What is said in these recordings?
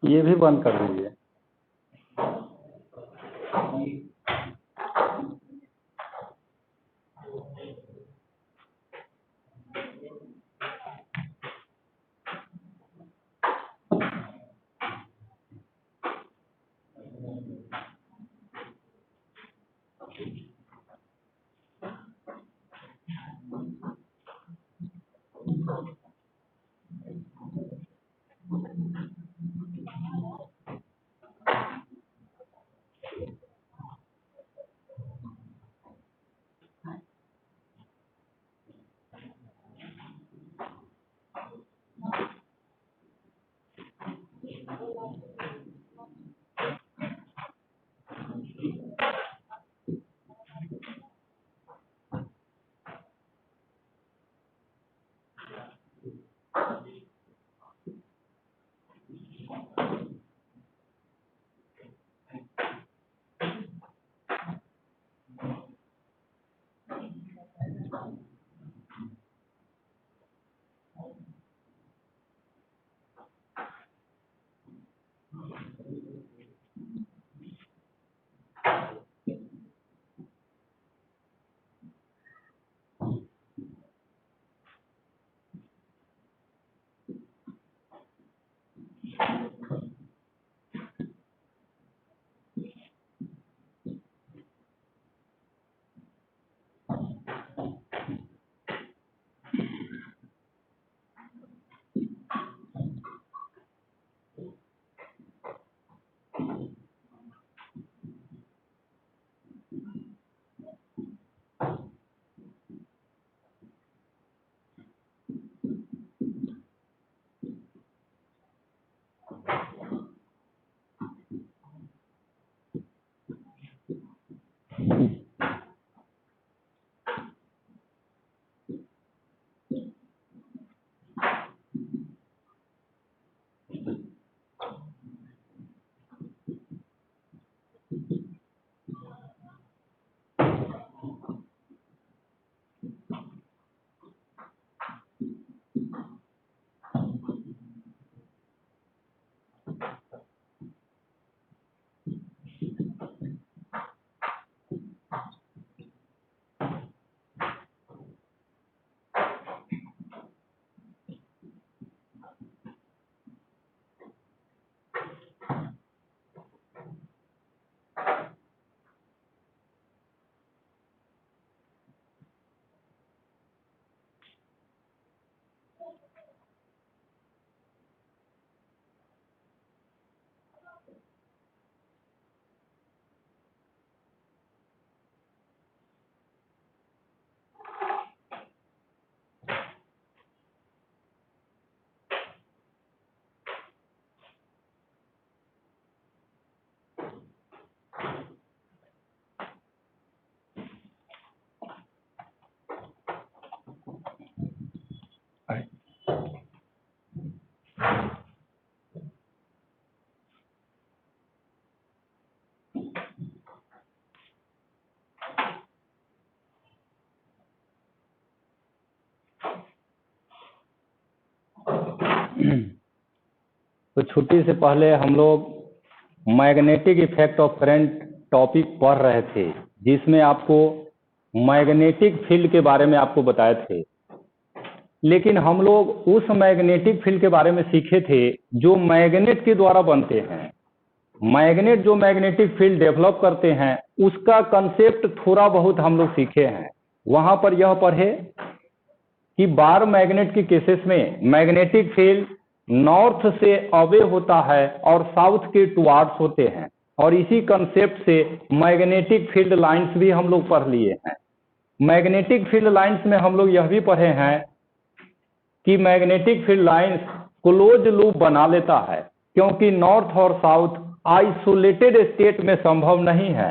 ये भी बंद कर दीजिए। तो छुट्टी से पहले हम लोग magnetic effect of current topic पढ़ रहे थे, जिसमें आपको मैग्नेटिक फील्ड के बारे में आपको बताए थे। लेकिन हम लोग उस मैग्नेटिक फील्ड के बारे में सीखे थे जो मैग्नेट के द्वारा बनते हैं। मैग्नेट जो मैग्नेटिक फील्ड डेवलप करते हैं उसका कंसेप्ट थोड़ा बहुत हम लोग सीखे हैं। वहां पर यह पढ़े कि बार मैग्नेट के केसेस में मैग्नेटिक फील्ड नॉर्थ से अवे होता है और साउथ के टुवार्ड्स होते हैं, और इसी कंसेप्ट से मैग्नेटिक फील्ड लाइंस भी हम लोग पढ़ लिए हैं। मैग्नेटिक फील्ड लाइंस में हम लोग यह भी पढ़े हैं कि magnetic field lines close loop बना लेता है, क्योंकि नॉर्थ और साउथ आइसोलेटेड स्टेट में संभव नहीं है।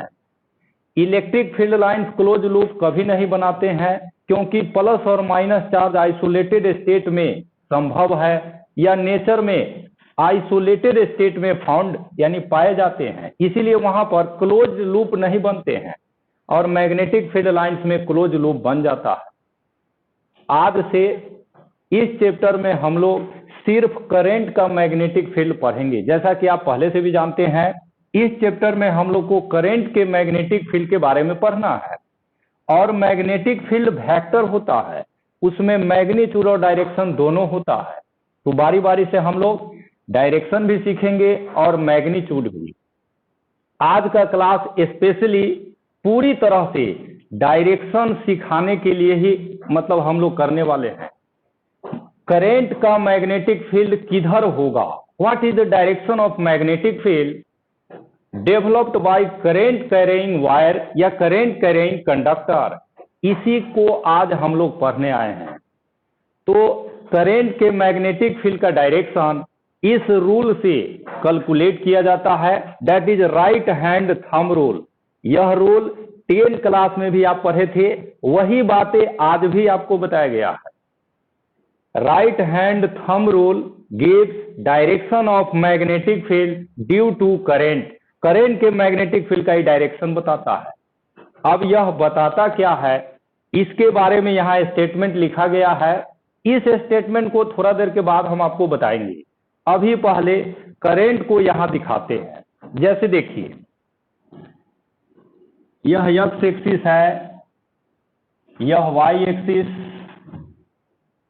Electric field lines close loop कभी नहीं बनाते हैं, क्योंकि प्लस और माइनस चार्ज आइसोलेटेड स्टेट में संभव है या नेचर में आइसोलेटेड स्टेट में फाउंड यानी पाए जाते हैं, इसीलिए वहां पर क्लोज लूप नहीं बनते हैं। और मैग्नेटिक फील्ड लाइंस में क्लोज लूप बन जाता है। आज से इस चैप्टर में हम लोग सिर्फ करंट का मैग्नेटिक फील्ड पढ़ेंगे। जैसा कि आप पहले से भी जानते हैं, इस चैप्टर में हम लोग को करंट के मैग्नेटिक फील्ड के बारे में पढ़ना है। और मैग्नेटिक फील्ड वेक्टर होता है, उसमें मैग्नीट्यूड और डायरेक्शन दोनों होता है। तो बारी बारी से हम लोग डायरेक्शन भी सीखेंगे और मैग्नीट्यूड भी। आज का क्लास स्पेशली पूरी तरह से डायरेक्शन सिखाने के लिए ही मतलब हम लोग करने वाले हैं। करंट का मैग्नेटिक फील्ड किधर होगा, what is the direction of magnetic field developed by current carrying wire या करंट कैरिंग कंडक्टर, इसी को आज हम लोग पढ़ने आए हैं। तो करंट के मैग्नेटिक फील्ड का डायरेक्शन इस रूल से कैलकुलेट किया जाता है, that is right hand thumb rule. यह रूल 10 क्लास में भी आप पढ़े थे, वही बातें आज भी आपको बताया गया है। Right hand thumb rule gives direction of magnetic field due to current. Current के मैग्नेटिक फील्ड का ही डायरेक्शन बताता है। अब यह बताता क्या है, इसके बारे में यहाँ स्टेटमेंट लिखा गया है। इस स्टेटमेंट को थोड़ा देर के बाद हम आपको बताएंगे। अभी पहले करंट को यहां दिखाते हैं। जैसे देखिए, यह एक्स एक्सिस है, यह वाई एक्सिस,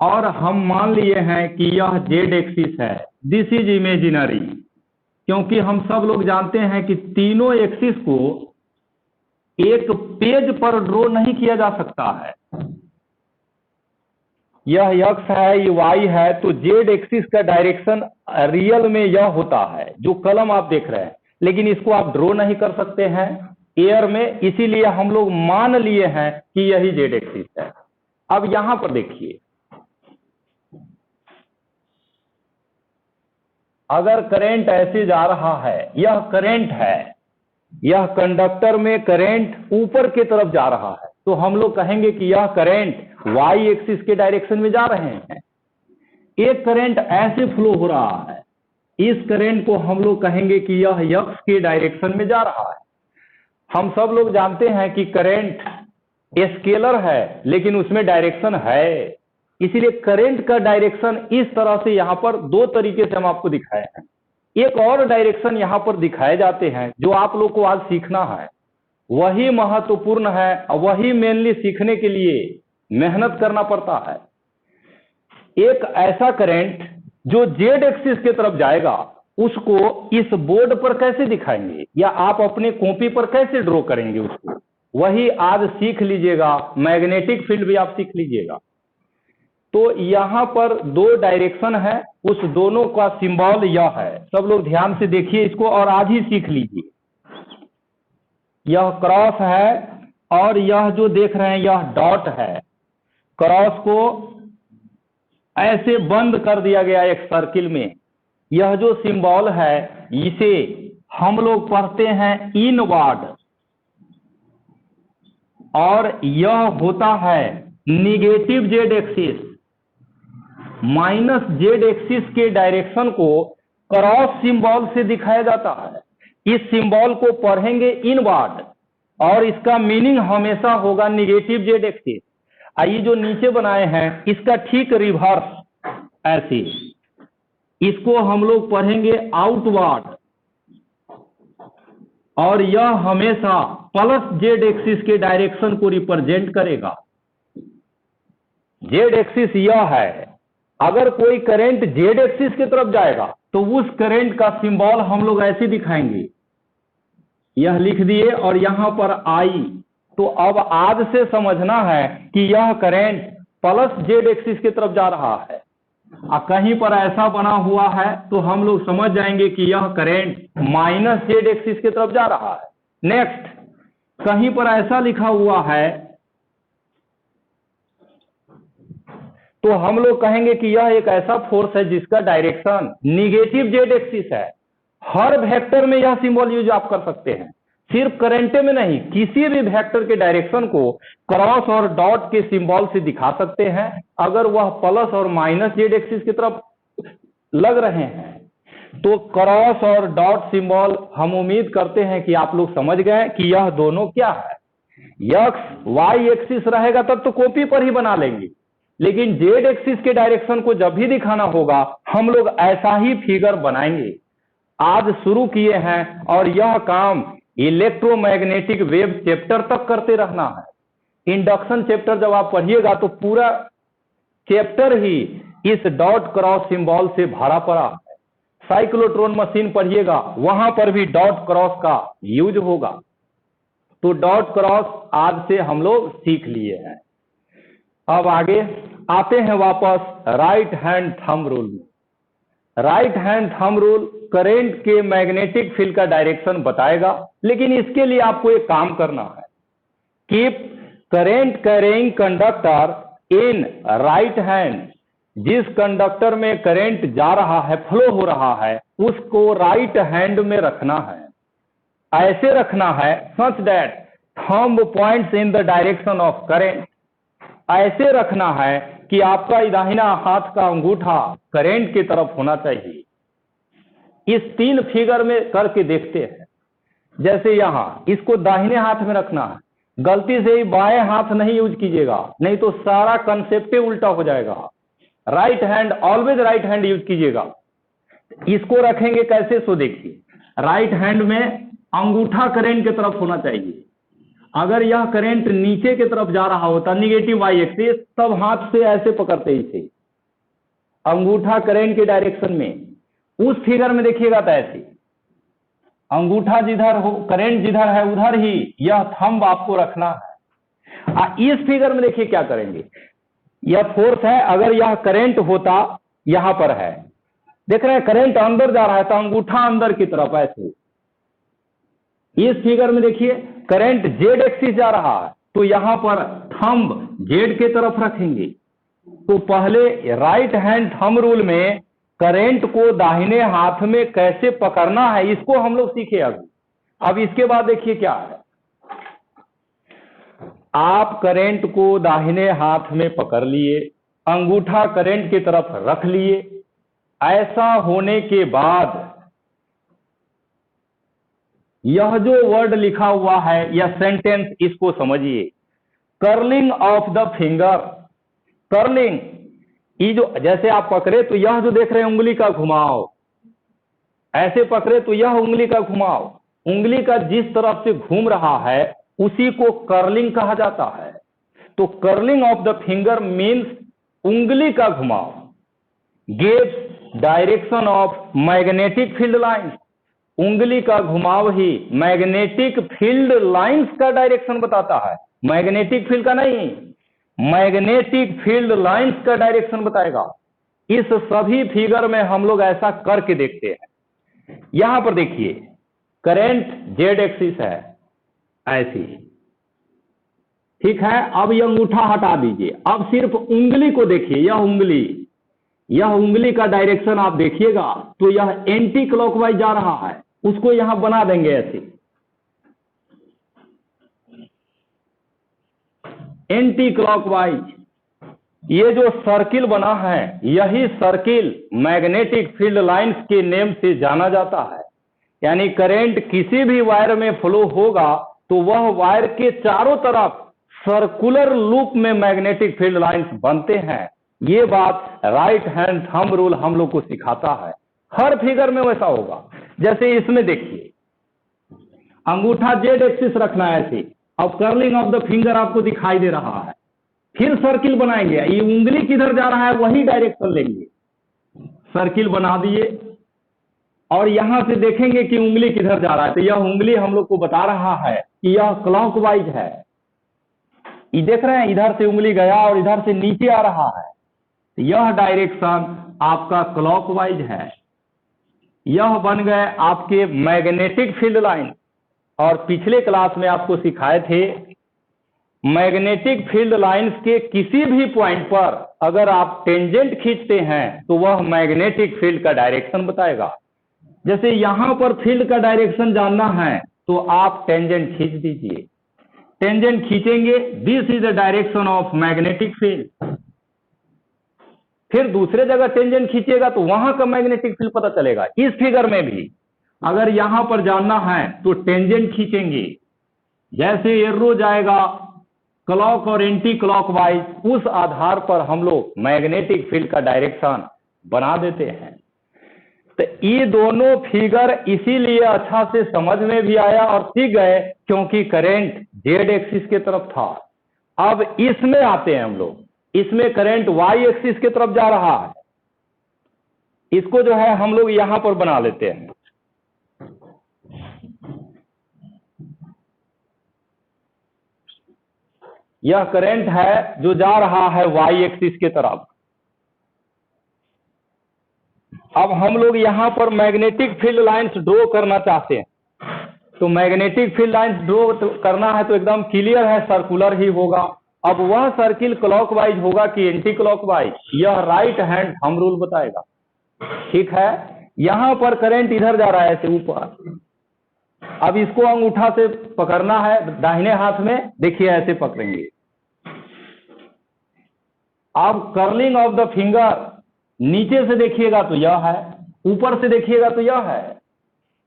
और हम मान लिए हैं कि यह जेड एक्सिस है। दिस इज इमेजिनरी, क्योंकि हम सब लोग जानते हैं कि तीनों एक्सिस को एक पेज पर ड्रॉ नहीं किया जा सकता है। यह एक्स है, ये वाई है, तो जेड एक्सिस का डायरेक्शन रियल में यह होता है जो कलम आप देख रहे हैं, लेकिन इसको आप ड्रॉ नहीं कर सकते हैं एयर में, इसीलिए हम लोग मान लिए हैं कि यही जेड एक्सिस है। अब यहां पर देखिए, अगर करंट ऐसे जा रहा है, यह करंट है, यह कंडक्टर में करंट ऊपर की तरफ जा रहा है, तो हम लोग कहेंगे कि यह करंट वाई एक्सिस के डायरेक्शन में जा रहे हैं। एक करंट ऐसे फ्लो हो रहा है, इस करंट को हम लोग कहेंगे कि यह एक्स के डायरेक्शन में जा रहा है। हम सब लोग जानते हैं कि करंट स्केलर है, लेकिन उसमें डायरेक्शन है, इसीलिए करंट का डायरेक्शन इस तरह से यहां पर दो तरीके से हम आपको दिखाए हैं। एक और डायरेक्शन यहां पर दिखाए जाते हैं जो आप लोग को आज सीखना है, वही महत्वपूर्ण है और वही मेनली सीखने के लिए मेहनत करना पड़ता है। एक ऐसा करंट जो जेड एक्सिस की तरफ जाएगा, उसको इस बोर्ड पर कैसे दिखाएंगे या आप अपने कॉपी पर कैसे ड्रॉ करेंगे, उसको वही आज सीख लीजिएगा। मैग्नेटिक फील्ड भी आप सीख लीजिएगा। तो यहां पर दो डायरेक्शन है, उस दोनों का सिंबल यह है। सब लोग ध्यान से देखिए इसको और आज ही सीख लीजिए। यह क्रॉस है और यह जो देख रहे हैं यह डॉट है। क्रॉस को ऐसे बंद कर दिया गया एक सर्किल में। यह जो सिंबल है इसे हम लोग पढ़ते हैं इनवर्ड, और यह होता है negative Z axis. Minus Z axis के डायरेक्शन को क्रॉस सिंबल से दिखाया जाता है। इस सिंबल को पढ़ेंगे इनवर्ड और इसका मीनिंग हमेशा होगा निगेटिव जेड एक्सिस। आइए जो नीचे बनाए हैं इसका ठीक रिवर्स, ऐसे इसको हम लोग पढ़ेंगे आउटवर्ड, और यह हमेशा प्लस जेड एक्सिस के डायरेक्शन को रिप्रेजेंट करेगा। जेड एक्सिस यह है, अगर कोई करंट जेड एक्सिस की तरफ जाएगा तो उस करंट का सिंबल हम लोग ऐसे दिखाएंगे, यह लिख दिए और यहां पर आई। तो अब आज से समझना है कि यह करंट प्लस जेड एक्सिस की तरफ जा रहा है। कहीं पर ऐसा बना हुआ है तो हम लोग समझ जाएंगे कि यह करंट माइनस जेड एक्सिस की तरफ जा रहा है। नेक्स्ट, कहीं पर ऐसा लिखा हुआ है तो हम लोग कहेंगे कि यह एक ऐसा फोर्स है जिसका डायरेक्शन निगेटिव जेड एक्सिस है। हर वेक्टर में यह सिंबल यूज आप कर सकते हैं, सिर्फ करंटे में नहीं, किसी भी वेक्टर के डायरेक्शन को क्रॉस और डॉट के सिंबल से दिखा सकते हैं अगर वह प्लस और माइनस जेड एक्सिस की तरफ लग रहे हैं। तो क्रॉस और डॉट सिंबल हम उम्मीद करते हैं कि आप लोग समझ गए कि यह दोनों क्या है। एक्स वाई एक्सिस रहेगा तब तो कॉपी पर ही बना लेंगे, लेकिन जेड एक्सिस के डायरेक्शन को जब भी दिखाना होगा हम लोग ऐसा ही फिगर बनाएंगे। आज शुरू किए हैं और यह काम इलेक्ट्रोमैग्नेटिक वेव चैप्टर तक करते रहना है। इंडक्शन चैप्टर जब आप पढ़िएगा तो पूरा चैप्टर ही इस डॉट क्रॉस सिंबल से भरा पड़ा है। साइक्लोट्रॉन मशीन पढ़िएगा, वहां पर भी डॉट क्रॉस का यूज होगा। तो डॉट क्रॉस आज से हम लोग सीख लिए हैं। अब आगे आते हैं वापस राइट हैंड थंब रूल में। Right hand thumb rule current के मैग्नेटिक फील्ड का डायरेक्शन बताएगा, लेकिन इसके लिए आपको एक काम करना है। Keep current carrying conductor in right hand. जिस कंडक्टर में करंट जा रहा है, फ्लो हो रहा है, उसको राइट हैंड में रखना है। ऐसे रखना है such that thumb points in the direction of current. ऐसे रखना है कि आपका दाहिना हाथ का अंगूठा करंट की तरफ होना चाहिए। इस 3 फिगर में करके देखते हैं। जैसे यहां इसको दाहिने हाथ में रखना है, गलती से ही बाएं हाथ नहीं यूज कीजिएगा, नहीं तो सारा कंसेप्ट उल्टा हो जाएगा। Right hand, always right hand use कीजिएगा। इसको रखेंगे कैसे, सो देखिए। राइट हैंड में अंगूठा करंट की तरफ होना चाहिए। अगर यह करंट नीचे की तरफ जा रहा होता, निगेटिव वाई एक्सिस, तब हाथ से ऐसे पकड़ते ही थे, अंगूठा करंट के डायरेक्शन में। उस फिगर में देखिएगा तो ऐसे अंगूठा जिधर हो, करंट जिधर है उधर ही यह थंब आपको रखना है। इस फिगर में देखिए क्या करेंगे। यह फोर्स है, अगर यह करंट होता यहां पर है, देख रहे हैं करंट अंदर जा रहा है तो अंगूठा अंदर की तरफ ऐसे। इस फिगर में देखिए करंट जेड एक्सिस जा रहा है, तो यहां पर थंब जेड के तरफ रखेंगे। तो पहले राइट हैंड थंब रूल में करंट को दाहिने हाथ में कैसे पकड़ना है, इसको हम लोग सीखे अभी। अब इसके बाद देखिए क्या है। आप करंट को दाहिने हाथ में पकड़ लिए, अंगूठा करंट की तरफ रख लिए। ऐसा होने के बाद यह जो वर्ड लिखा हुआ है, यह सेंटेंस, इसको समझिए। Curling of the finger. Curling, ये जो जैसे आप पकड़े तो यह जो देख रहे हैं उंगली का घुमाव, ऐसे पकड़े तो यह उंगली का घुमाव, उंगली का जिस तरफ से घूम रहा है उसी को कर्लिंग कहा जाता है। तो curling of the finger means उंगली का घुमाव। Gives direction of magnetic field lines. उंगली का घुमाव ही मैग्नेटिक फील्ड लाइंस का डायरेक्शन बताता है, मैग्नेटिक फील्ड का नहीं, मैग्नेटिक फील्ड लाइंस का डायरेक्शन बताएगा। इस सभी फिगर में हम लोग ऐसा करके देखते हैं। यहां पर देखिए करंट जेड एक्सिस है ऐसी, ठीक है। अब यह अंगूठा हटा दीजिए, अब सिर्फ उंगली को देखिए। यह उंगली का डायरेक्शन आप देखिएगा तो यह एंटी क्लॉकवाइज जा रहा है, उसको यहां बना देंगे ऐसे, एंटी क्लॉकवाइज। ये जो सर्किल बना है, यही सर्किल मैग्नेटिक फील्ड लाइंस के नेम से जाना जाता है। यानी करंट किसी भी वायर में फ्लो होगा तो वह वायर के चारों तरफ सर्कुलर लूप में मैग्नेटिक फील्ड लाइंस बनते हैं। ये बात राइट हैंड थंब रूल हम लोग को सिखाता है। हर फिगर में वैसा होगा। जैसे इसमें देखिए अंगूठा जेड एक्सिस रखना है ऐसे, अब कर्लिंग ऑफ द फिंगर आपको दिखाई दे रहा है। फिर सर्किल बनाएंगे, ये उंगली किधर जा रहा है वही डायरेक्शन लेंगे, सर्किल बना दिए और यहां से देखेंगे कि उंगली किधर जा रहा है। तो यह उंगली हम लोग को बता रहा है कि यह क्लॉकवाइज है। ये देख रहे हैं इधर से उंगली गया और इधर से नीचे आ रहा है, यह डायरेक्शन आपका क्लॉकवाइज है। यह बन गए आपके मैग्नेटिक फील्ड लाइन। और पिछले क्लास में आपको सिखाए थे मैग्नेटिक फील्ड लाइंस के किसी भी पॉइंट पर अगर आप टेंजेंट खींचते हैं तो वह मैग्नेटिक फील्ड का डायरेक्शन बताएगा। जैसे यहां पर फील्ड का डायरेक्शन जानना है तो आप टेंजेंट खींच दीजिए, टेंजेंट खींचेंगे, this is the direction of magnetic field. फिर दूसरे जगह टेंजेंट खींचिएगा तो वहां का मैग्नेटिक फील्ड पता चलेगा। इस फिगर में भी अगर यहां पर जानना है तो टेंजेंट खींचेंगे, जैसे एरो जाएगा क्लॉक और एंटी क्लॉकवाइज, उस आधार पर हम लोग मैग्नेटिक फील्ड का डायरेक्शन बना देते हैं। तो ये दोनों फिगर इसीलिए अच्छा से समझ में भी आया और सीख गए क्योंकि करंट जेड एक्सिस के तरफ था। अब इसमें आते हैं हम लोग, इसमें करंट वाई एक्सिस के तरफ जा रहा है। इसको जो है हम लोग यहां पर बना लेते हैं। यह करंट है जो जा रहा है वाई एक्सिस के तरफ। अब हम लोग यहां पर मैग्नेटिक फील्ड लाइंस ड्रॉ करना चाहते हैं। तो मैग्नेटिक फील्ड लाइंस ड्रॉ करना है तो एकदम क्लियर है, सर्कुलर ही होगा। अब वह सर्किल क्लॉकवाइज होगा कि एंटी क्लॉकवाइज, यह राइट हैंड थंब रूल बताएगा। ठीक है, यहां पर करंट इधर जा रहा है ऐसे ऊपर। अब इसको अंगूठा से पकड़ना है दाहिने हाथ में, देखिए ऐसे पकड़ेंगे। अब कर्लिंग ऑफ द फिंगर, नीचे से देखिएगा तो यह है, ऊपर से देखिएगा तो यह है।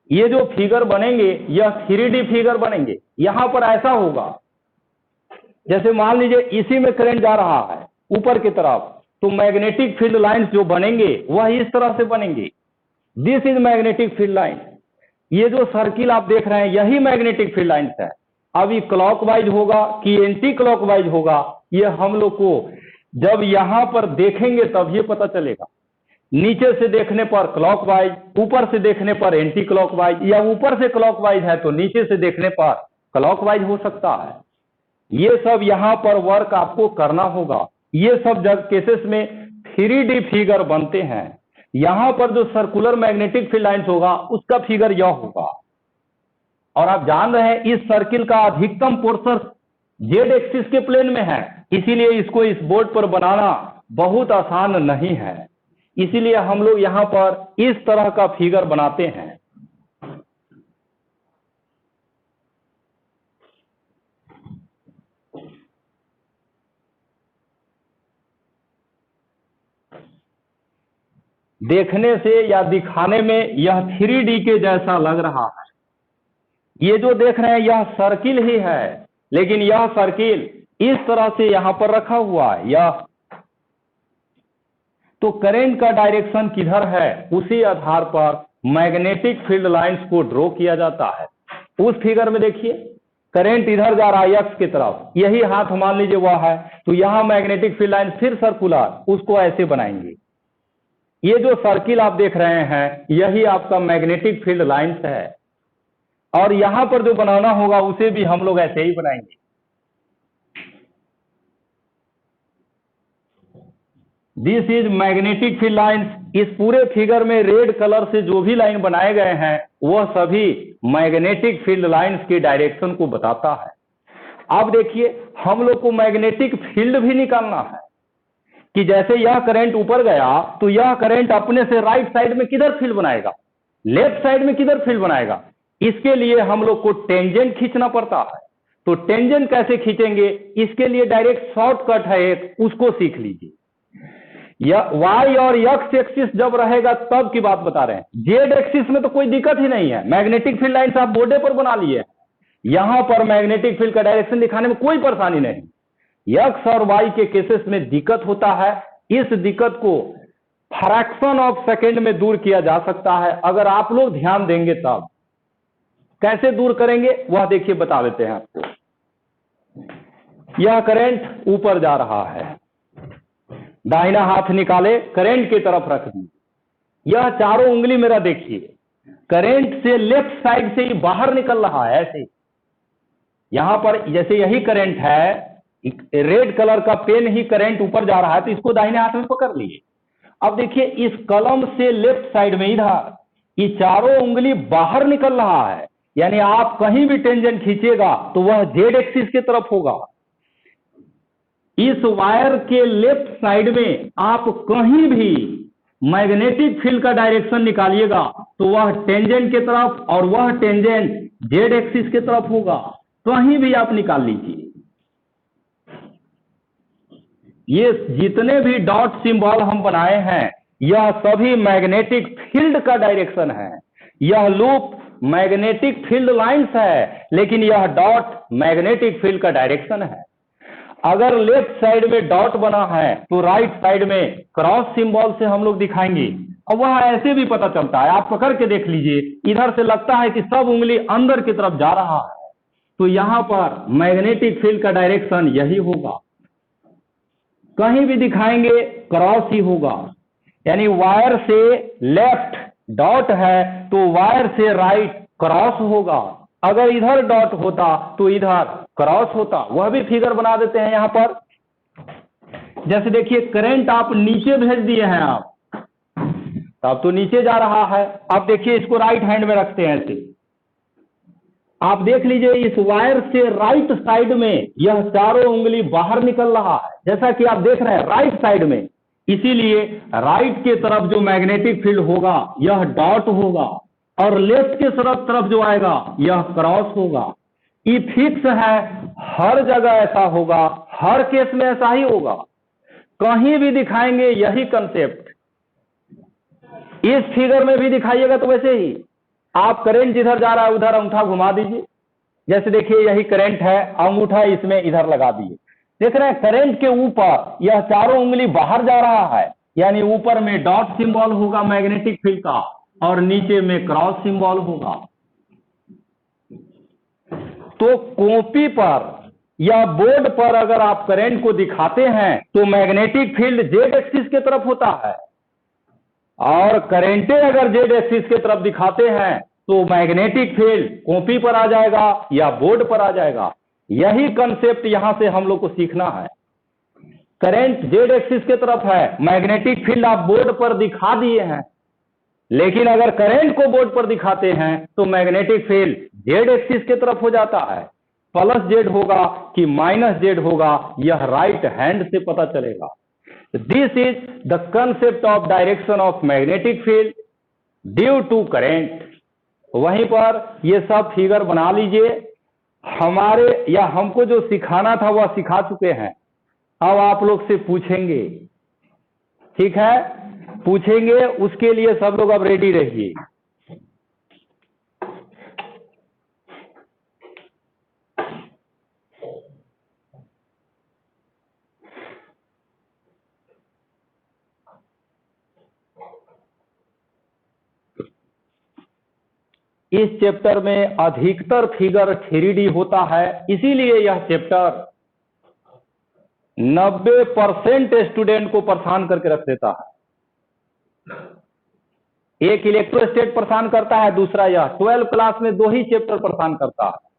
ये जो फिगर बनेंगे यह 3D फिगर बनेंगे। यहां पर ऐसा होगा जैसे मान लीजिए इसी में करंट जा रहा है ऊपर की तरफ, तो मैग्नेटिक फील्ड लाइंस जो बनेंगे वह इस तरह से बनेंगे। This is magnetic field line. ये जो सर्किल आप देख रहे हैं यही मैग्नेटिक फील्ड लाइंस है। अब ये क्लॉकवाइज होगा कि एंटी क्लॉकवाइज होगा, ये हम लोग को जब यहां पर देखेंगे तब ये पता चलेगा। नीचे से देखने पर क्लॉकवाइज, ऊपर से देखने पर एंटी क्लॉकवाइज, या ऊपर से क्लॉकवाइज है तो नीचे से देखने पर क्लॉकवाइज हो सकता है। ये सब यहां पर वर्क आपको करना होगा। ये सब जब केसेस में 3D फिगर बनते हैं, यहां पर जो सर्कुलर मैग्नेटिक फील्ड लाइंस होगा उसका फिगर यह होगा। और आप जान रहे हैं इस सर्किल का अधिकतम पोर्शन जेड एक्सिस के प्लेन में है, इसीलिए इसको इस बोर्ड पर बनाना बहुत आसान नहीं है। इसीलिए हम लोग यहां पर इस तरह का फिगर बनाते हैं। देखने से या दिखाने में यह 3D के जैसा लग रहा है। ये जो देख रहे हैं यह सर्किल ही है, लेकिन यह सर्किल इस तरह से यहां पर रखा हुआ है। यह तो करंट का डायरेक्शन किधर है उसी आधार पर मैग्नेटिक फील्ड लाइंस को ड्रॉ किया जाता है। उस फिगर में देखिए करंट इधर जा रहा है एक्स की तरफ, यही हाथ मान लीजिए वह है, तो यहां मैग्नेटिक फील्ड लाइन फिर सर्कुलर, उसको ऐसे बनाएंगे। ये जो सर्किल आप देख रहे हैं यही आपका मैग्नेटिक फील्ड लाइंस है, और यहां पर जो बनाना होगा उसे भी हम लोग ऐसे ही बनाएंगे। This is magnetic field lines. इस पूरे फिगर में रेड कलर से जो भी लाइन बनाए गए हैं वह सभी मैग्नेटिक फील्ड लाइंस की डायरेक्शन को बताता है। अब देखिए हम लोग को मैग्नेटिक फील्ड भी निकालना है कि जैसे यह करंट ऊपर गया तो यह करंट अपने से राइट साइड में किधर फील्ड बनाएगा, लेफ्ट साइड में किधर फील्ड बनाएगा। इसके लिए हम लोग को टेंजेंट खींचना पड़ता है। तो टेंजेंट कैसे खींचेंगे, इसके लिए डायरेक्ट शॉर्टकट है एक, उसको सीख लीजिए। वाई और एक्स एक्सिस जब रहेगा तब की बात बता रहे हैं। जेड एक्सिस में तो कोई दिक्कत ही नहीं है, मैग्नेटिक फील्ड लाइंस आप बोर्डे पर बना लिए, यहां पर मैग्नेटिक फील्ड का डायरेक्शन दिखाने में कोई परेशानी नहीं। एक्स और वाई के केसेस में दिक्कत होता है, इस दिक्कत को फ्रैक्शन ऑफ सेकेंड में दूर किया जा सकता है अगर आप लोग ध्यान देंगे तब। कैसे दूर करेंगे वह देखिए बता देते हैं आपको। यह करंट ऊपर जा रहा है, दाहिना हाथ निकाले करंट की तरफ रख दी। यह चारों उंगली मेरा देखिए करंट से लेफ्ट साइड से ही बाहर निकल रहा है ऐसे। यहां पर जैसे यही करंट है, रेड कलर का पेन ही करंट ऊपर जा रहा है, तो इसको दाहिने हाथ में पकड़ लिए। अब देखिए इस कलम से लेफ्ट साइड में इधर ये चारों उंगली बाहर निकल रहा है, यानी आप कहीं भी टेंजेंट खींचेगा तो वह जेड एक्सिस की तरफ होगा। इस वायर के लेफ्ट साइड में आप कहीं भी मैग्नेटिक फील्ड का डायरेक्शन निकालिएगा तो वह टेंजेंट की तरफ, और वह टेंजेंट जेड एक्सिस की तरफ होगा। कहीं भी आप निकाल लीजिए। ये जितने भी डॉट सिंबल हम बनाए हैं यह सभी मैग्नेटिक फील्ड का डायरेक्शन है। यह लूप मैग्नेटिक फील्ड लाइंस है, लेकिन यह डॉट मैग्नेटिक फील्ड का डायरेक्शन है। अगर लेफ्ट साइड में डॉट बना है तो राइट साइड में क्रॉस सिंबल से हम लोग दिखाएंगे। अब वह ऐसे भी पता चलता है, आप पकड़ के देख लीजिए, इधर से लगता है कि सब उंगली अंदर की तरफ जा रहा है, तो यहां पर मैग्नेटिक फील्ड का डायरेक्शन यही होगा। कहीं भी दिखाएंगे क्रॉस ही होगा, यानी वायर से लेफ्ट डॉट है तो वायर से राइट क्रॉस होगा। अगर इधर डॉट होता तो इधर क्रॉस होता। वह भी फिगर बना देते हैं यहां पर। जैसे देखिए करंट आप नीचे भेज दिए हैं, आप तब तो नीचे जा रहा है। अब देखिए इसको राइट हैंड में रखते हैं ऐसे, आप देख लीजिए इस वायर से राइट साइड में यह चारों उंगली बाहर निकल रहा है, जैसा कि आप देख रहे हैं राइट साइड में। इसीलिए राइट के तरफ जो मैग्नेटिक फील्ड होगा यह डॉट होगा, और लेफ्ट के तरफ जो आएगा यह क्रॉस होगा। ये फिक्स है, हर जगह ऐसा होगा, हर केस में ऐसा ही होगा। कहीं भी दिखाएंगे यही कंसेप्ट। इस फिगर में भी दिखाइएगा तो वैसे ही, आप करंट जिधर जा रहा है उधर अंगूठा घुमा दीजिए। जैसे देखिए यही करंट है, अंगूठा इसमें इधर लगा दिए, देख रहे हैं करंट के ऊपर यह चारों उंगली बाहर जा रहा है, यानी ऊपर में डॉट सिंबल होगा मैग्नेटिक फील्ड का और नीचे में क्रॉस सिंबल होगा। तो कॉपी पर या बोर्ड पर अगर आप करंट को दिखाते हैं तो मैग्नेटिक फील्ड जेड एक्सिस के तरफ होता है, और करेंटे अगर जेड एक्सिस के तरफ दिखाते हैं तो मैग्नेटिक फील्ड कॉपी पर आ जाएगा या बोर्ड पर आ जाएगा। यही कंसेप्ट यहां से हम लोग को सीखना है। करंट जेड एक्सिस के तरफ है, मैग्नेटिक फील्ड आप बोर्ड पर दिखा दिए हैं, लेकिन अगर करंट को बोर्ड पर दिखाते हैं तो मैग्नेटिक फील्ड जेड एक्सिस के तरफ हो जाता है। प्लस जेड होगा कि माइनस जेड होगा, यह राइट हैंड से पता चलेगा। This is the concept of direction of magnetic field due to current। वहीं पर ये सब फिगर बना लीजिए। हमारे या हमको जो सिखाना था वह सिखा चुके हैं, अब आप लोग से पूछेंगे, ठीक है? पूछेंगे, उसके लिए सब लोग अब रेडी रहिए। इस चैप्टर में अधिकतर फिगर 3D होता है, इसीलिए यह चैप्टर 90% स्टूडेंट को परेशान करके रख देता है। एक इलेक्ट्रोस्टैट परेशान करता है, दूसरा यह 12 क्लास में 2 ही चैप्टर परेशान करता है।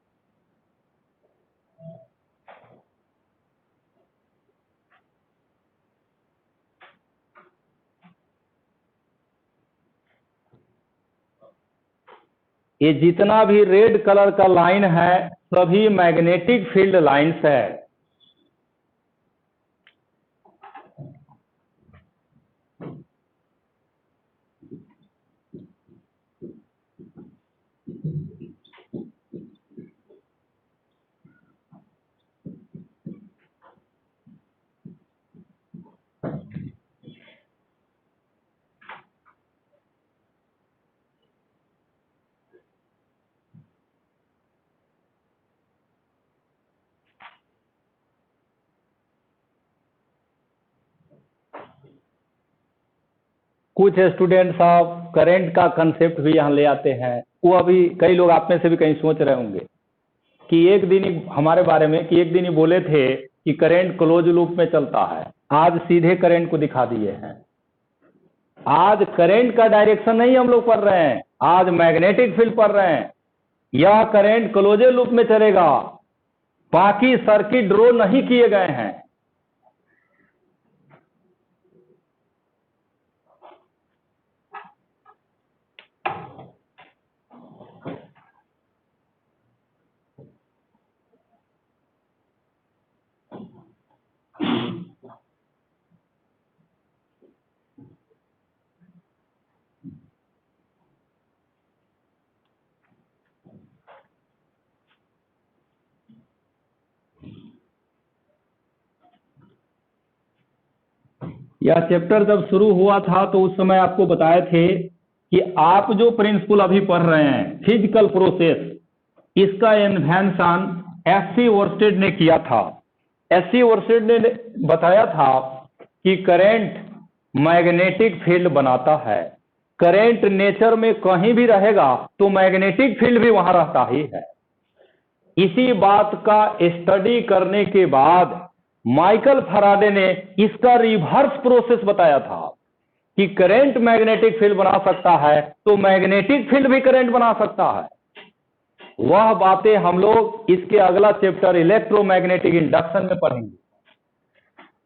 ये जितना भी रेड कलर का लाइन है सभी मैग्नेटिक फील्ड लाइंस है। कुछ स्टूडेंट साहब करंट का कंसेप्ट भी यहाँ ले आते हैं। वो अभी कई लोग आप में से भी कहीं सोच रहे होंगे कि एक दिन ही हमारे बारे में कि एक दिन ही बोले थे कि करंट क्लोज लूप में चलता है, आज सीधे करंट को दिखा दिए हैं। आज करंट का डायरेक्शन नहीं हम लोग पढ़ रहे हैं, आज मैग्नेटिक फील्ड पढ़ रहे हैं। यह करंट क्लोजे लूप में चलेगा, बाकी सर्किट ड्रॉ नहीं किए गए हैं। यह चैप्टर जब शुरू हुआ था तो उस समय आपको बताए थे कि आप जो प्रिंसिपल अभी पढ़ रहे हैं फिजिकल प्रोसेस, इसका इन्वेंशन एससी ओरस्टेड ने किया था। एससी ओरस्टेड ने बताया था कि करंट मैग्नेटिक फील्ड बनाता है। करंट नेचर में कहीं भी रहेगा तो मैग्नेटिक फील्ड भी वहां रहता ही है। इसी बात का स्टडी करने के बाद माइकल फैराडे ने इसका रिवर्स प्रोसेस बताया था कि करंट मैग्नेटिक फील्ड बना सकता है तो मैग्नेटिक फील्ड भी करंट बना सकता है। वह बातें हम लोग इसके अगला चैप्टर इलेक्ट्रोमैग्नेटिक इंडक्शन में पढ़ेंगे।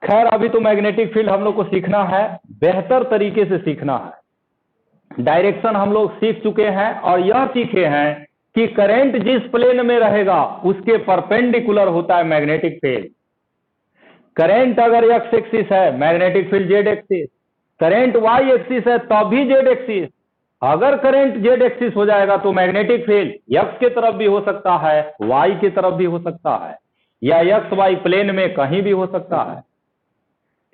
खैर अभी तो मैग्नेटिक फील्ड हम लोग को सीखना है, बेहतर तरीके से सीखना है। डायरेक्शन हम लोग सीख चुके हैं और यह सीखे हैं कि करंट जिस प्लेन में रहेगा उसके परपेंडिकुलर होता है मैग्नेटिक फील्ड। करंट अगर एक्स एक्सिस है magnetic field Z axis, current Y axis है तब भी जेड एक्सिस। अगर करंट जेड एक्सिस हो जाएगा तो मैग्नेटिक फील्ड एक्स के तरफ भी हो सकता है, वाई की तरफ भी हो सकता है, या एक्स वाई प्लेन में कहीं भी हो सकता है।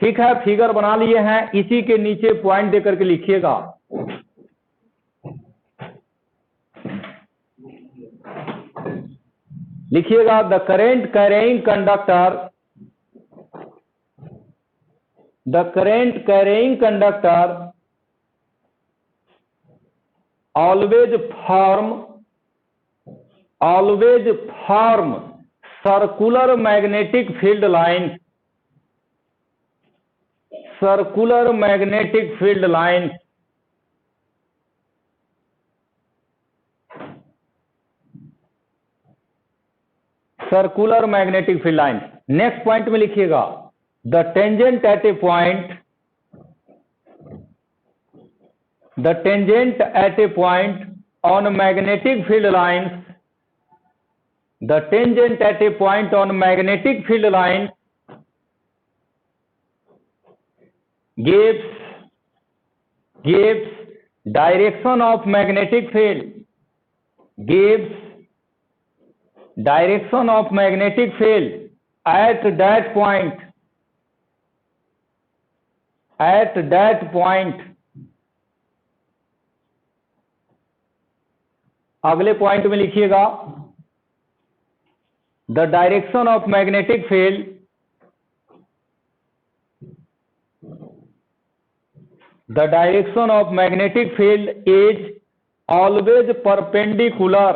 ठीक है, फिगर बना लिए हैं, इसी के नीचे पॉइंट देकर के लिखिएगा। लिखिएगा the current carrying conductor always form circular magnetic field lines next point में लिखिएगा the tangent at A point on magnetic field lines gives direction of magnetic field at that point अगले पॉइंट में लिखिएगा the direction of magnetic field is always perpendicular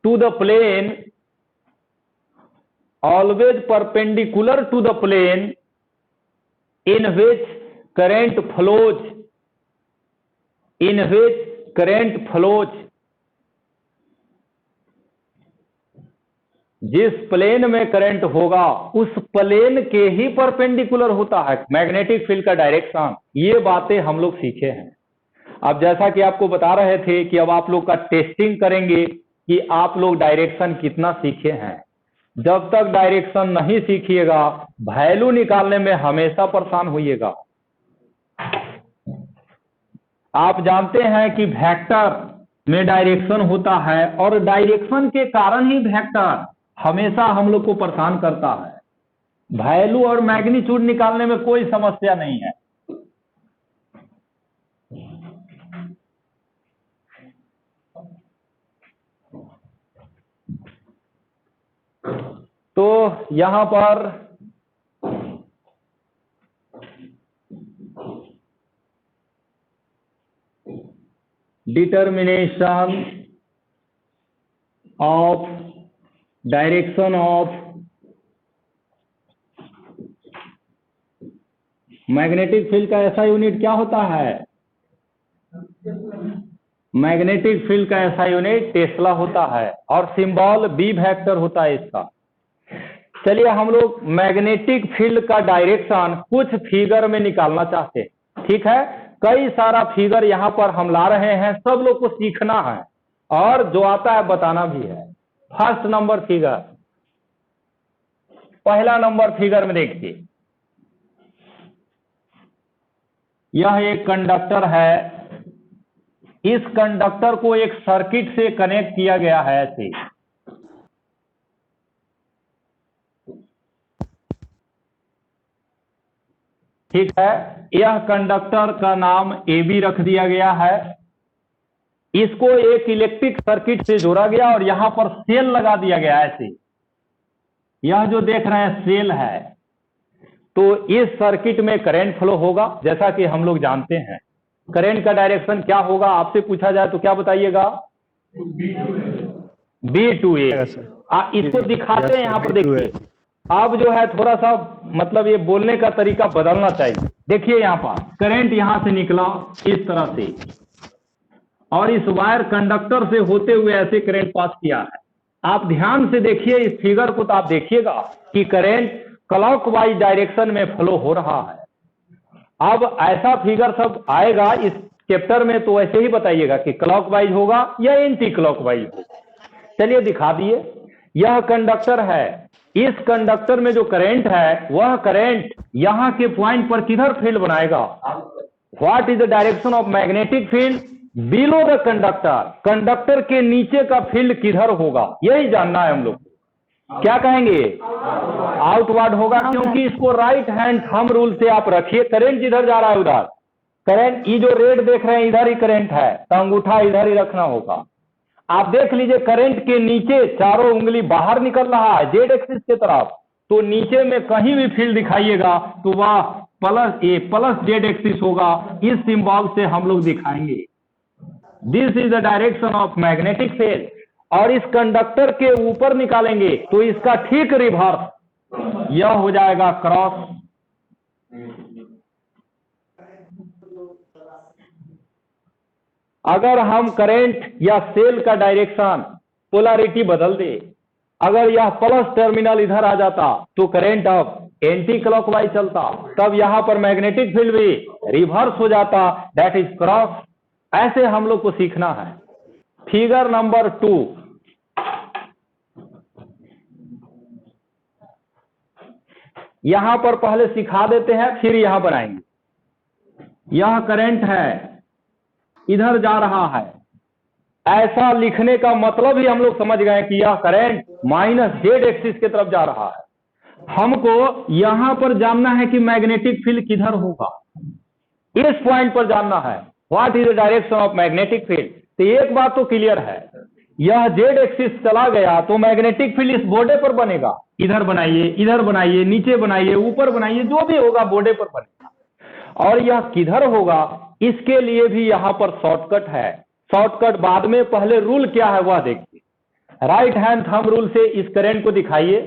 to the plane in which current flows जिस plane में current होगा उस plane के ही perpendicular होता है मैग्नेटिक फील्ड का डायरेक्शन। ये बातें हम लोग सीखे हैं। अब जैसा कि आपको बता रहे थे कि अब आप लोग का टेस्टिंग करेंगे कि आप लोग डायरेक्शन कितना सीखे हैं। जब तक डायरेक्शन नहीं सीखिएगा वैल्यू निकालने में हमेशा परेशान होइएगा। आप जानते हैं कि वेक्टर में डायरेक्शन होता है और डायरेक्शन के कारण ही वेक्टर हमेशा हम लोग को परेशान करता है। वैल्यू और मैग्नीट्यूड निकालने में कोई समस्या नहीं है। तो यहां पर determination of direction of magnetic field का ऐसा यूनिट क्या होता है? मैग्नेटिक फील्ड का ऐसा यूनिट टेस्ला होता है और सिंबल बी वेक्टर होता है इसका। चलिए हम लोग मैग्नेटिक फील्ड का डायरेक्शन कुछ फिगर में निकालना चाहते हैं। ठीक है, कई सारा फिगर यहां पर हम ला रहे हैं, सब लोग को सीखना है और जो आता है बताना भी है। फर्स्ट नंबर फिगर, पहला नंबर फिगर में देखिए, यह एक कंडक्टर है। इस कंडक्टर को एक सर्किट से कनेक्ट किया गया है ऐसे। ठीक है, यह कंडक्टर का नाम AB रख दिया गया है। इसको एक इलेक्ट्रिक सर्किट से जोड़ा गया और यहां पर सेल लगा दिया गया ऐसे। यह जो देख रहे हैं सेल है, तो इस सर्किट में करंट फ्लो होगा। जैसा कि हम लोग जानते हैं करंट का डायरेक्शन क्या होगा, आपसे पूछा जाए तो क्या बताइएगा? B2A। इसको दिखाते हैं, यहां पर देखिए। अब जो है थोड़ा सा मतलब ये बोलने का तरीका बदलना चाहिए। देखिए यहां पर करंट यहां से निकला इस तरह से, और इस वायर कंडक्टर से होते हुए ऐसे करंट पास किया है। आप ध्यान से देखिए इस फिगर को, तो आप देखिएगा कि करंट क्लॉकवाइज डायरेक्शन में फ्लो हो रहा है। अब ऐसा फिगर सब आएगा इस चैप्टर में, तो ऐसे ही बताइएगा कि क्लॉकवाइज होगा या एंटी क्लॉकवाइज होगा। चलिए दिखा दिए। यह कंडक्टर है, इस कंडक्टर में जो करंट है वह करंट यहां के पॉइंट पर किधर फील्ड बनाएगा? What is the direction of magnetic field below the conductor? Conductor के नीचे का फील्ड किधर होगा, यही जानना है हम लोग। क्या कहेंगे? आउटवर्ड होगा, क्योंकि इसको राइट हैंड थंब रूल से आप रखिए। करंट जिधर जा रहा है उधर करंट, ये जो रेड देख रहे हैं इधर ही करंट है, तो अंगूठा इधर ही रखना होगा। आप देख लीजिए करंट के नीचे चारों उंगली बाहर निकल रहा है जेड एक्सिस की तरफ, तो नीचे में कहीं भी फील्ड दिखाइएगा तो वह प्लस जेड एक्सिस होगा। इस सिंबल से हम लोग दिखाएंगे this is the direction of magnetic field. और इस कंडक्टर के ऊपर निकालेंगे तो इसका ठीक रिवर्स यह हो जाएगा क्रॉस। अगर हम करंट या सेल का डायरेक्शन पोलैरिटी बदल दे, अगर यह प्लस टर्मिनल इधर आ जाता तो करंट अब एंटी क्लॉकवाइज चलता, तब यहां पर मैग्नेटिक फील्ड भी रिवर्स हो जाता, दैट इज क्रॉस। ऐसे हम लोग को सीखना है। फिगर नंबर 2, यहां पर पहले सिखा देते हैं फिर यहां बनाएंगे। यह करंट है, इधर जा रहा है, ऐसा लिखने का मतलब ही हम लोग समझ गए कि यह करंट माइनस जेड एक्सिस की तरफ जा रहा है। हमको यहां पर जानना है कि मैग्नेटिक फील्ड किधर होगा, इस पॉइंट पर जानना है what is the direction of magnetic field. तो एक बात तो क्लियर है, यह जेड एक्सिस चला गया तो मैग्नेटिक फील्ड इस बॉर्डर पर बनेगा। इधर बनाइए, इधर बनाइए, नीचे बनाइए, ऊपर बनाइए, जो भी होगा बॉर्डर पर बनेगा। और यह किधर होगा, इसके लिए भी यहां पर शॉर्टकट है। शॉर्टकट बाद में, पहले रूल क्या है वह देखिए। राइट हैंड थंब रूल से इस करंट को दिखाइए।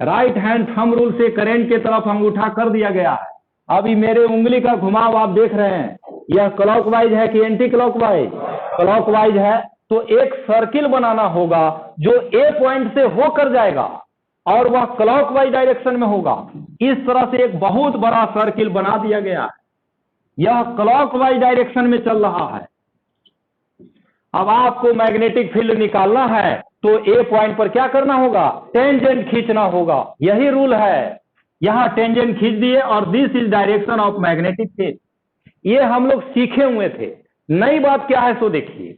राइट हैंड थंब रूल से करंट के तरफ अंगूठा कर दिया गया है। अभी मेरे उंगली का घुमाव आप देख रहे हैं, यह क्लॉकवाइज है कि एंटी क्लॉकवाइज? क्लॉकवाइज है, तो एक सर्किल बनाना होगा जो ए पॉइंट से होकर जाएगा और वह क्लॉकवाइज डायरेक्शन में होगा। इस तरह से एक बहुत बड़ा सर्किल बना दिया गया है, यह क्लॉकवाइज डायरेक्शन में चल रहा है। अब आपको मैग्नेटिक फील्ड निकालना है तो ए पॉइंट पर क्या करना होगा? टेंजेंट खींचना होगा, यही रूल है। यहां टेंजेंट खींच दिए और this is direction of magnetic field. ये हम लोग सीखे हुए थे। नई बात क्या है सो देखिए,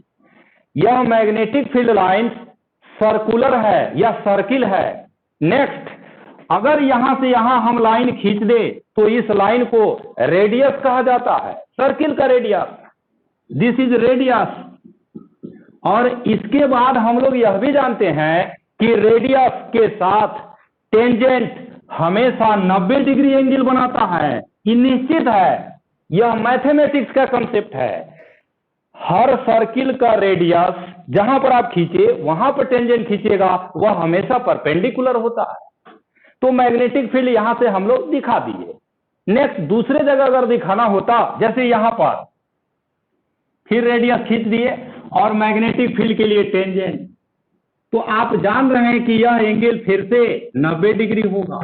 यह मैग्नेटिक फील्ड लाइन सर्कुलर है या सर्किल है। नेक्स्ट, अगर यहां से यहां हम लाइन खींच दे तो इस लाइन को रेडियस कहा जाता है, सर्किल का रेडियस, दिस इज रेडियस। और इसके बाद हम लोग यह भी जानते हैं कि रेडियस के साथ टेंजेंट हमेशा 90 डिग्री एंगल बनाता है, ये निश्चित है। यह मैथमेटिक्स का कंसेप्ट है। हर सर्किल का रेडियस जहां पर आप खींचे वहां पर टेंजेंट खींचेगा, वह हमेशा परपेंडिकुलर होता है। तो मैग्नेटिक फील्ड यहां से हम लोग दिखा दिए। नेक्स्ट, दूसरे जगह अगर दिखाना होता, जैसे यहां पर फिर रेडियस खींच दिए और मैग्नेटिक फील्ड के लिए टेंजेंट, तो आप जान रहे हैं कि यह एंगल फिर से 90 डिग्री होगा।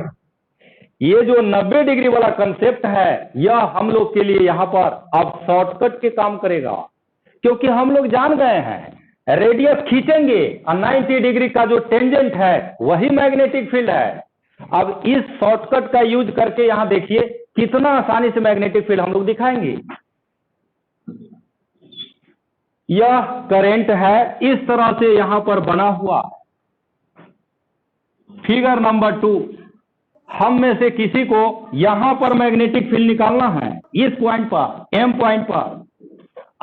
ये जो 90 डिग्री वाला कंसेप्ट है, यह हम लोग के लिए यहां पर अब शॉर्टकट के काम करेगा, क्योंकि हम लोग जान गए हैं रेडियस खींचेंगे और 90 डिग्री का जो टेंजेंट है वही मैग्नेटिक फील्ड है। अब इस शॉर्टकट का यूज करके यहां देखिए कितना आसानी से मैग्नेटिक फील्ड हम लोग दिखाएंगे। यह करंट है, इस तरह से यहां पर बना हुआ। फिगर नंबर 2, हम में से किसी को यहां पर मैग्नेटिक फील्ड निकालना है, इस पॉइंट पर, एम पॉइंट पर।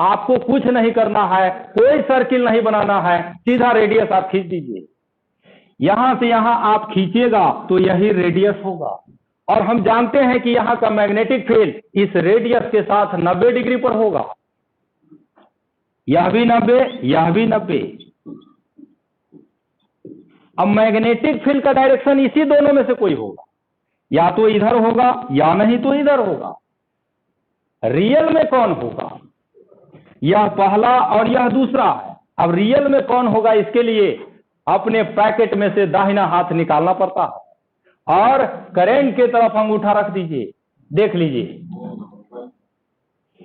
आपको कुछ नहीं करना है, कोई सर्किल नहीं बनाना है, सीधा रेडियस आप खींच दीजिए। यहां से यहां आप खींचिएगा तो यही रेडियस होगा। और हम जानते हैं कि यहां का मैग्नेटिक फील्ड इस रेडियस के साथ 90 डिग्री पर होगा। यह भी 90, यह भी 90। अब मैग्नेटिक फील्ड का डायरेक्शन इसी दोनों में से कोई होगा, या तो इधर होगा या नहीं तो इधर होगा। रियल में कौन होगा? यह पहला और यह दूसरा है। अब रियल में कौन होगा, इसके लिए अपने पैकेट में से दाहिना हाथ निकालना पड़ता है और करंट की तरफ अंगूठा रख दीजिए। देख लीजिए,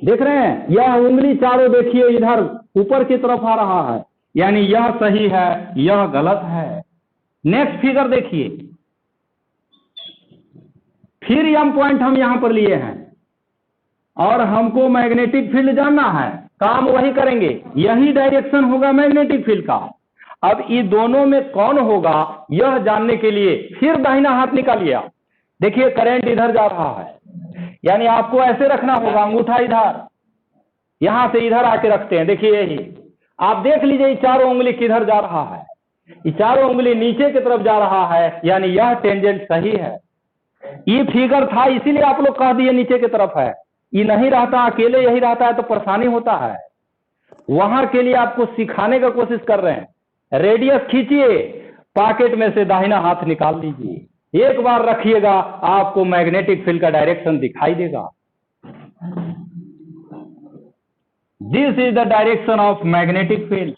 देख रहे हैं, यह उंगली चारों देखिए इधर ऊपर की तरफ आ रहा है, यानी यह सही है, यह गलत है। नेक्स्ट फिगर देखिए, फिर एम पॉइंट हम यहां पर लिए हैं और हमको मैग्नेटिक फील्ड जानना है। काम वही करेंगे, यही डायरेक्शन होगा मैग्नेटिक फील्ड का। अब ये दोनों में कौन होगा यह जानने के लिए फिर दाहिना हाथ निकालिए आप। देखिए करंट इधर जा रहा है, यानी आपको ऐसे रखना होगा, अंगूठा इधर, यहां से इधर आके रखते हैं। देखिए यही, आप देख लीजिए ये चारों उंगली किधर जा रहा है, ये चारों उंगली नीचे की तरफ जा रहा है, यानी यह टेंजेंट सही है। ये फिगर था इसीलिए आप लोग कह दिए नीचे की तरफ है। ये नहीं रहता, अकेले यही रहता है तो परेशानी होता है। वहां के लिए आपको सिखाने का कोशिश कर रहे हैं। रेडियस खींचिए, पॉकेट में से दाहिना हाथ निकाल लीजिए, एक बार रखिएगा, आपको मैग्नेटिक फील्ड का डायरेक्शन दिखाई देगा। This is the direction of magnetic field.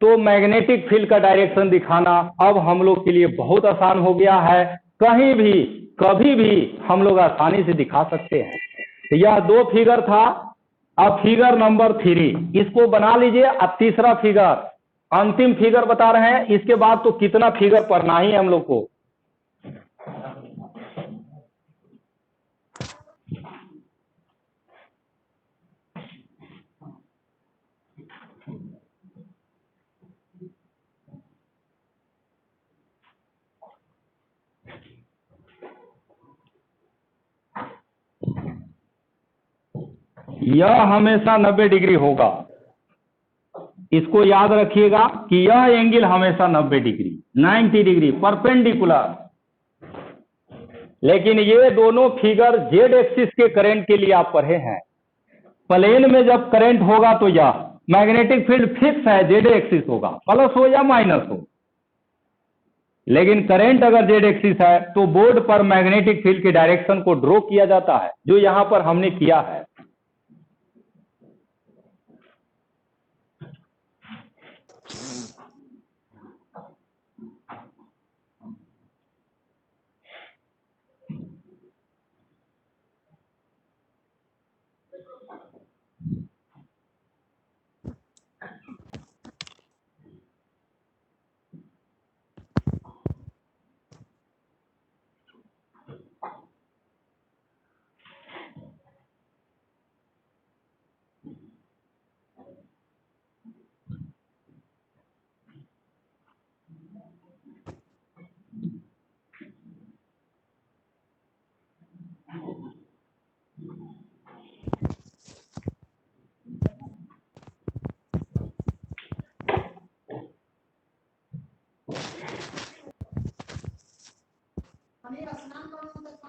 तो मैग्नेटिक फील्ड का डायरेक्शन दिखाना अब हम लोग के लिए बहुत आसान हो गया है। कहीं भी कभी भी हम लोग आसानी से दिखा सकते हैं। तो यह दो फिगर था। अब फिगर नंबर 3 इसको बना लीजिए। अब तीसरा फिगर, अंतिम फिगर बता रहे हैं, इसके बाद तो कितना फिगर पढ़ना ही है हम लोग को। यह हमेशा 90 डिग्री होगा, इसको याद रखिएगा कि यह एंगल हमेशा 90 डिग्री, 90 डिग्री परपेंडिकुलर। लेकिन ये दोनों फिगर जेड एक्सिस के करंट के लिए आप पढ़े हैं। प्लेन में जब करंट होगा तो यह मैग्नेटिक फील्ड फिक्स है, जेड एक्सिस होगा, प्लस हो या माइनस हो। लेकिन करंट अगर जेड एक्सिस है तो बोर्ड पर मैग्नेटिक फील्ड के डायरेक्शन को ड्रॉ किया जाता है, जो यहां पर हमने किया है।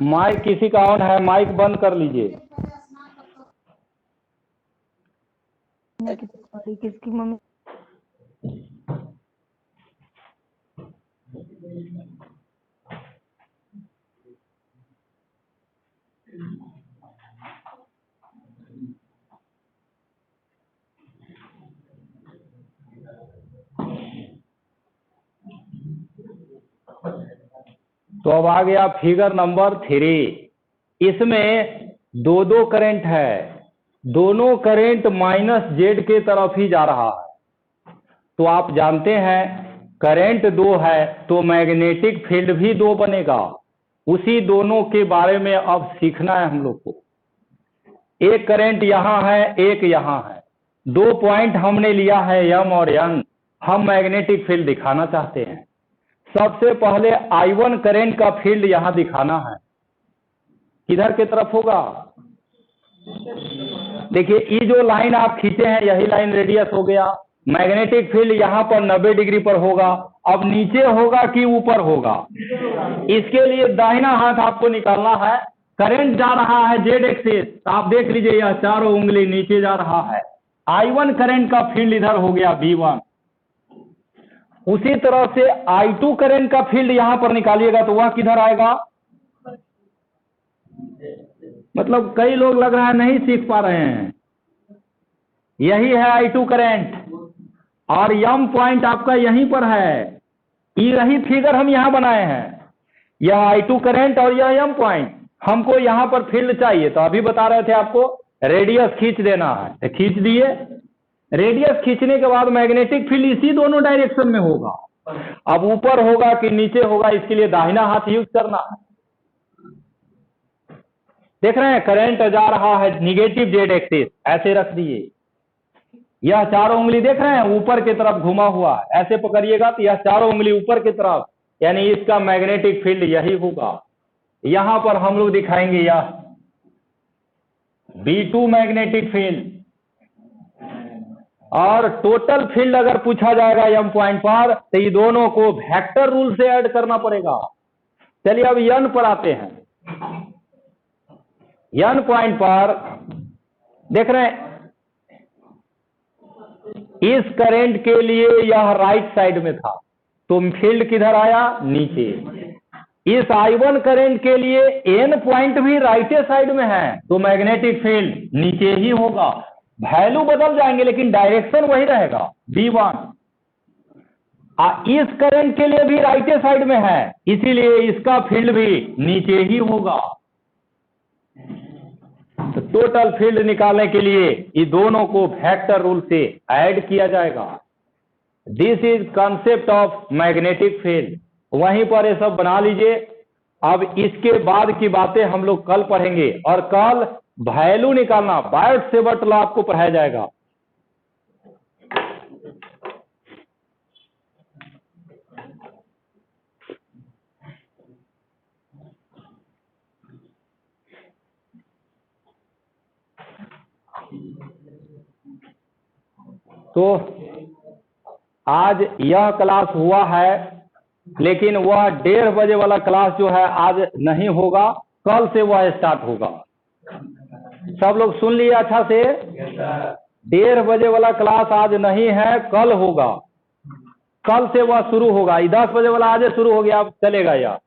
माइक किसी का ऑन है, माइक बंद कर लीजिए। किसकी मम्मी? तो अब आ गया फिगर नंबर 3। इसमें दो दो करंट है, दोनों करंट माइनस जेड के तरफ ही जा रहा है। तो आप जानते हैं करंट 2 है तो मैग्नेटिक फील्ड भी 2 बनेगा। उसी दोनों के बारे में अब सीखना है हम लोग को। एक करंट यहां है, एक यहां है, 2 पॉइंट हमने लिया है एम और एन। हम मैग्नेटिक फील्ड दिखाना चाहते हैं। सबसे पहले I1 करंट का फील्ड यहां दिखाना है। किधर की तरफ होगा? देखिए ये जो लाइन आप खींचे हैं यही लाइन रेडियस हो गया। मैग्नेटिक फील्ड यहां पर 90 डिग्री पर होगा। अब नीचे होगा कि ऊपर होगा, इसके लिए दाहिना हाथ आपको निकालना है। करंट जा रहा है जेड एक्सिस, आप देख लीजिए यह चारों उंगली नीचे जा रहा है। I1 करंट का फील्ड इधर हो गया V1। उसी तरह से I2 करंट का फील्ड यहां पर निकालिएगा तो वह किधर आएगा? मतलब कई लोग लग रहा है नहीं सीख पा रहे हैं। यही है I2 करंट और यम पॉइंट आपका यहीं पर है। यही फिगर हम यहां बनाए हैं, यह I2 करंट और यह यम पॉइंट। हमको यहां पर फील्ड चाहिए तो अभी बता रहे थे आपको रेडियस खींच देना है, तो खींच दिए। रेडियस खींचने के बाद मैग्नेटिक फील्ड इसी दोनों डायरेक्शन में होगा। अब ऊपर होगा कि नीचे होगा, इसके लिए दाहिना हाथ यूज करना है। देख रहे हैं करंट जा रहा है निगेटिव जेड एक्सिस, ऐसे रख दिए। यह चारों उंगली देख रहे हैं ऊपर की तरफ घुमा हुआ, ऐसे पकड़िएगा तो यह चारों उंगली ऊपर की तरफ, यानी इसका मैग्नेटिक फील्ड यही होगा। यहां पर हम लोग दिखाएंगे यह B2 मैग्नेटिक फील्ड। और टोटल फील्ड अगर पूछा जाएगा यम पॉइंट पर तो ये दोनों को वेक्टर रूल से ऐड करना पड़ेगा। चलिए अब यन पर आते हैं। यन पॉइंट पर देख रहे हैं इस करंट के लिए यह राइट साइड में था तो फील्ड किधर आया? नीचे। इस I1 करंट के लिए एन पॉइंट भी राइट साइड में है तो मैग्नेटिक फील्ड नीचे ही होगा। वैल्यू बदल जाएंगे लेकिन डायरेक्शन वही रहेगा V1। इस करंट के लिए भी राइट साइड में है इसीलिए इसका फील्ड भी नीचे ही होगा। तो टोटल फील्ड निकालने के लिए ये दोनों को वेक्टर रूल से ऐड किया जाएगा। This is concept of magnetic field. वहीं पर ये सब बना लीजिए। अब इसके बाद की बातें हम लोग कल पढ़ेंगे और कल वैल्यू निकालना बायोट-सेवर्ट लॉ आपको पढ़ाया जाएगा। तो आज यह क्लास हुआ है लेकिन वह 1:30 बजे वाला क्लास जो है आज नहीं होगा, कल से वह स्टार्ट होगा। सब लोग सुन लिए अच्छा से? 1:30 बजे वाला क्लास आज नहीं है, कल होगा। कल से वह शुरू होगा। 10 बजे वाला आज शुरू हो गया, अब चलेगा यार।